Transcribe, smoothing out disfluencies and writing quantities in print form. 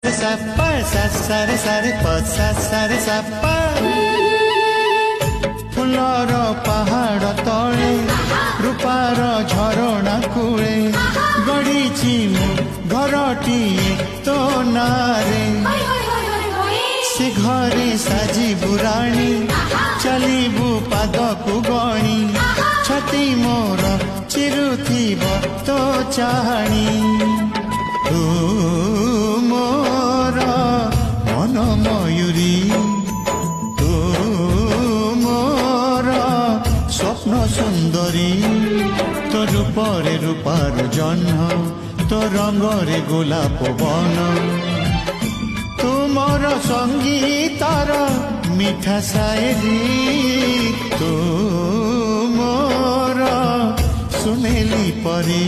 Sapa sa sare sare pa sa sare sapa floor পাহাড় তলে রূপার ঝরଣା কূলে গড়িছি মু ঘরটিয়ে তো নারে সে ঘরে সাজিবু রাণী চলিবু পাদকু গণি ছতি মোর চিরুথিব তো চাহাণী তু মোর মন ময়ূরী তু মোর স্বপ্ন সুন্দরী তো রূপরে রূপার জহ্ন তো রঙরে গোলাপ বন তুমর সঙ্গীতার মিঠা শায়রি তু মোর সুনেলি পরি।